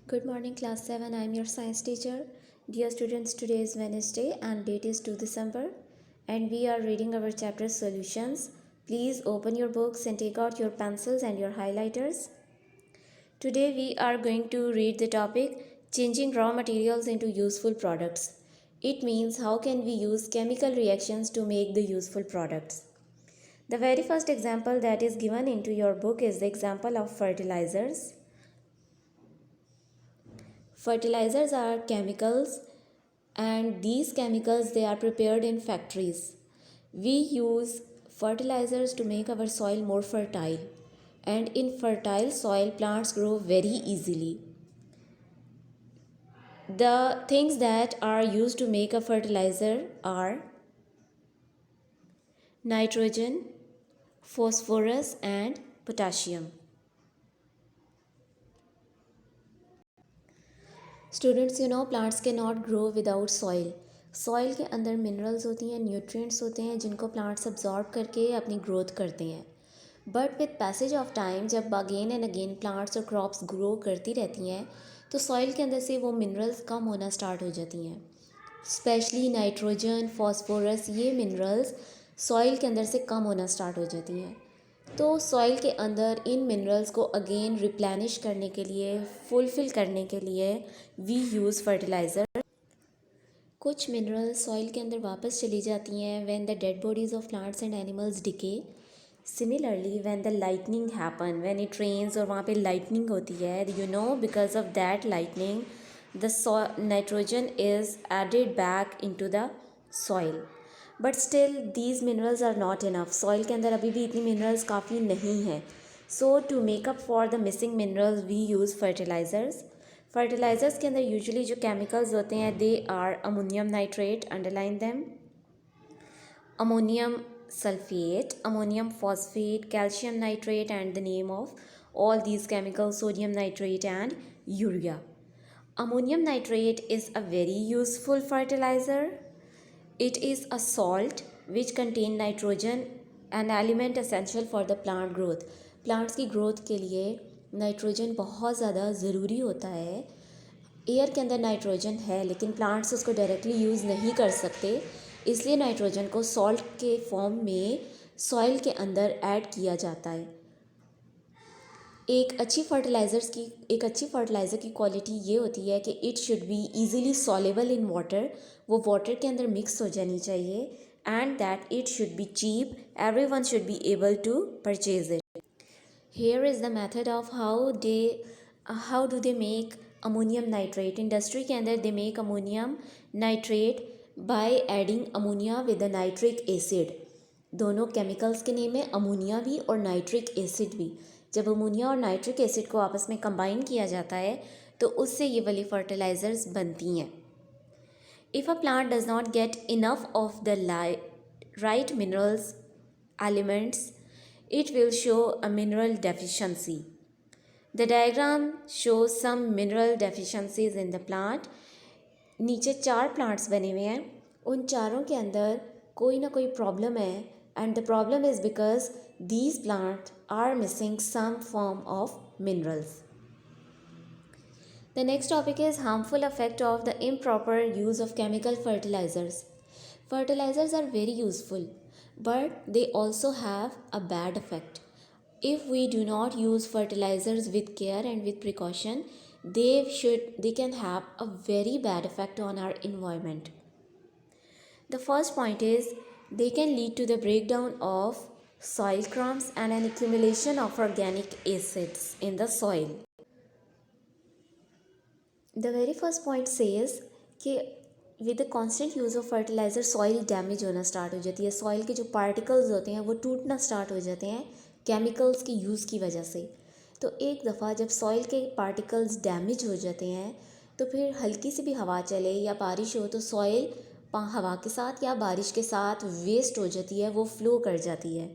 Good morning, class 7. I am your science teacher. Dear students, today is Wednesday and date is 2 December, and we are reading our chapter solutions. Please open your books and take out your pencils and your highlighters. Today we are going to read the topic changing raw materials into useful products. It means how can we use chemical reactions to make the useful products. The very first example that is given into your book is the example of fertilizers. Fertilizers are chemicals, and these chemicals they are prepared in factories. We use fertilizers to make our soil more fertile, and in fertile soil plants grow very easily. The things that are used to make a fertilizer are nitrogen, phosphorus and potassium. Students plants can not grow without soil. Soil के अंदर minerals होती हैं, nutrients होते हैं जिनको plants absorb करके अपनी growth करते हैं. But with passage of time जब अगेन एंड अगेन प्लांट्स और क्रॉप्स ग्रो करती रहती हैं तो सॉइल के अंदर से वो मिनरल्स कम होना स्टार्ट हो जाती हैं. स्पेशली नाइट्रोजन, फॉस्फोरस, ये मिनरल्स सॉइल के अंदर से कम होना स्टार्ट हो जाती हैं. तो सॉइल के अंदर इन मिनरल्स को अगेन रिप्लेनिश करने के लिए, फुलफ़िल करने के लिए वी यूज़ फर्टिलाइज़र. कुछ मिनरल्स सॉइल के अंदर वापस चली जाती हैं when the dead bodies of plants and animals decay. Similarly when the lightning happen, when it rains और वहाँ पे लाइटनिंग होती है, because of that lightning the nitrogen is added back into the soil. But still these minerals are not enough. Soil के अंदर अभी भी इतनी मिनरल्स काफ़ी नहीं हैं. So to make up for the missing minerals we use fertilisers. Fertilisers के अंदर यूजुअली जो केमिकल्स होते हैं they are ammonium nitrate, underline them, ammonium sulfate, ammonium phosphate, calcium nitrate, and the name of all these chemicals, sodium nitrate and urea. Ammonium nitrate is a very useful fertilizer. It is a salt which contain nitrogen, an element essential for the plant growth. Plants की growth के लिए nitrogen बहुत ज़्यादा ज़रूरी होता है. Air के अंदर नाइट्रोजन है लेकिन प्लांट्स उसको डायरेक्टली यूज़ नहीं कर सकते, इसलिए नाइट्रोजन को सॉल्ट के फॉर्म में सॉइल के अंदर ऐड किया जाता है. एक अच्छी फर्टिलाइज़र की क्वालिटी ये होती है कि it should be easily soluble in water. वो वाटर के अंदर मिक्स हो जानी चाहिए and that it should be cheap. Everyone should be able to purchase it. Here is the method of how do they make ammonium nitrate. Industry के अंदर they make ammonium nitrate by adding ammonia with the nitric acid. दोनों chemicals के name है, ammonia भी और nitric acid भी. जब ammonia और नाइट्रिक एसिड को आपस में कंबाइन किया जाता है तो उससे ये वाली फर्टिलाइज़र्स बनती हैं. If a plant does not get enough of the right minerals elements it will show a mineral deficiency. The diagram shows some mineral deficiencies in the plant. नीचे 4 प्लांट्स बने हुए हैं, उन चारों के अंदर कोई ना कोई प्रॉब्लम है and the problem is because these plants are missing some form of minerals. The next topic is harmful effect of the improper use of chemical fertilizers. Fertilizers are very useful, but they also have a bad effect. If we do not use fertilizers with care and with precaution, they can have a very bad effect on our environment. The first point is they can lead to the breakdown of soil crumbs and an accumulation of organic acids in the soil. The very first point says कि with the constant use of fertiliser soil damage होना start हो जाती है. Soil के जो particles होते हैं वो टूटना स्टार्ट हो जाते हैं केमिकल्स के यूज़ की वजह से. तो एक दफ़ा जब सॉइल के पार्टिकल्स डैमेज हो जाते हैं तो फिर हल्की सी भी हवा चले या बारिश हो तो सॉइल हवा के साथ या बारिश के साथ वेस्ट हो जाती है, वो फ्लो कर जाती है.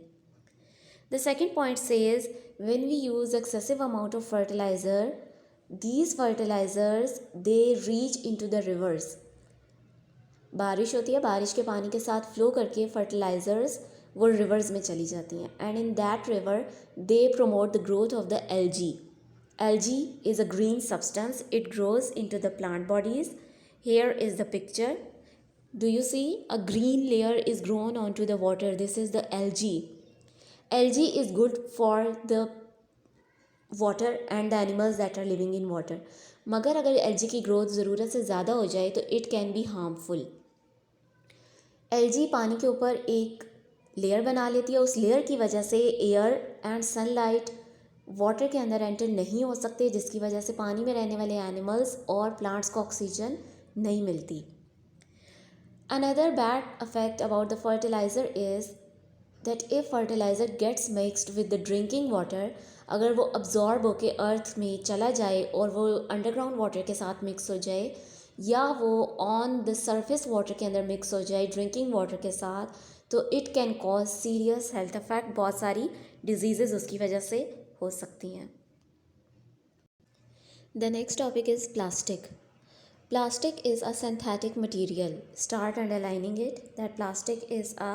The second point says when we use excessive amount of fertilizer, these fertilizers they reach into the rivers. बारिश होती है, बारिश के पानी के साथ फ्लो करके फर्टिलाइज़र्स वो रिवर्स में चली जाती हैं and in that river they promote the growth of the algae Algae is a green substance. It grows into the plant bodies. Here is the picture. Do you see? A green layer is grown onto the water. This is the algae. Algae is good for the water and the animals that are living in water. मगर अगर LG की growth ज़रूरत से ज़्यादा हो जाए तो it can be harmful. LG पानी के ऊपर एक लेयर बना लेती है. उस लेयर की वजह से एयर एंड सनलाइट वाटर के अंदर एंटर नहीं हो सकते, जिसकी वजह से पानी में रहने वाले एनिमल्स और प्लांट्स को ऑक्सीजन नहीं मिलती. Another bad effect about the fertiliser is that if fertilizer gets mixed with the drinking water, अगर वो absorb होके अर्थ में चला जाए और वो अंडरग्राउंड वाटर के साथ मिक्स हो जाए, या वो ऑन द सरफेस वाटर के अंदर मिक्स हो जाए ड्रिंकिंग वाटर के साथ, तो it can cause serious health effect. बहुत सारी डिजीज़ उसकी वजह से हो सकती हैं. The next topic is plastic. Plastic is a synthetic material. Start underlining it that plastic is a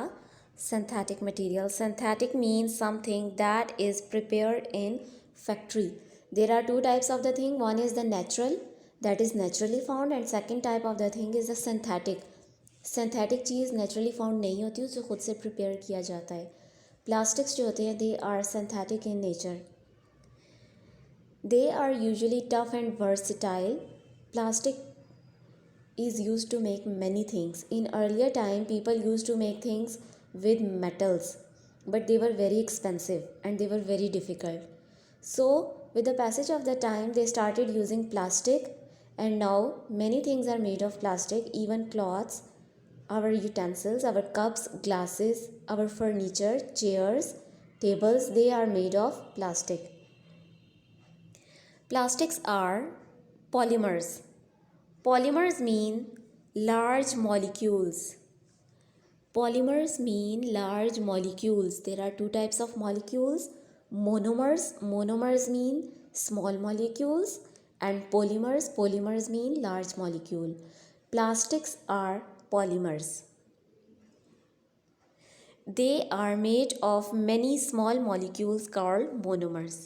synthetic material. Synthetic means something that is prepared in factory. There are two types of the thing. One is the natural, that is naturally found, and second type of the thing is the synthetic. Synthetic cheese naturally found नहीं होती, उसे खुद से prepare किया जाता है. Plastics जो होते हैं they are synthetic in nature. They are usually tough and versatile. Plastic is used to make many things. In earlier time, people used to make things with metals, but they were very expensive and they were very difficult. So with the passage of the time, they started using plastic, and now many things are made of plastic. Even cloths, our utensils, our cups, glasses, our furniture, chairs, tables, they are made of plastic. Plastics are polymers. Polymers mean large molecules. Polymers mean large molecules. There are two types of molecules. Monomers. Monomers mean small molecules. And polymers. Polymers mean large molecule. Plastics are polymers. They are made of many small molecules called monomers.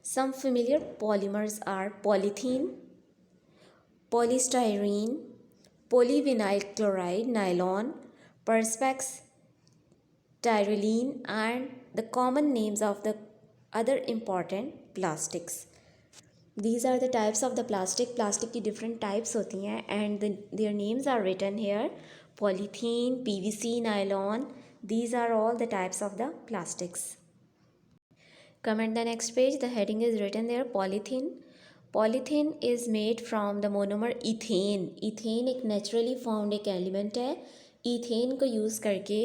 Some familiar polymers are polythene, polystyrene, polyvinyl chloride, nylon, perspex, styrene, and the common names of the other important plastics. These are the types of the plastic. Plastic की different types होती हैं and their names are written here. Polythene, PVC, nylon. These are all the types of the plastics. Comment the next page. The heading is written there, polythene. Polythene is made from the monomer ethene. Ethene एक naturally found एक element है. Ethene को use करके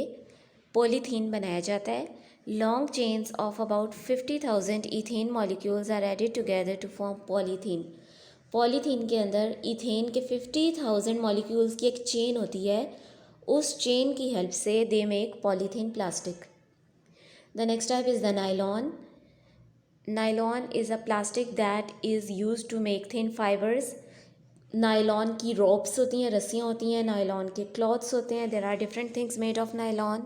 polythene बनाया जाता है. Long chains of about 50,000 ethene molecules are added together to form polythene. Polythene के अंदर इथेन के 50,000 मॉलिक्यूल्स की एक चेन होती है. उस चेन की हेल्प से they make polythene plastic. The next type is the nylon. Nylon is a plastic that is use to make thin fibres. Nylon की रोप्स होती हैं, रस्सियाँ होती हैं. नायलॉन के क्लॉथ्स होते हैं. There are different things made of nylon.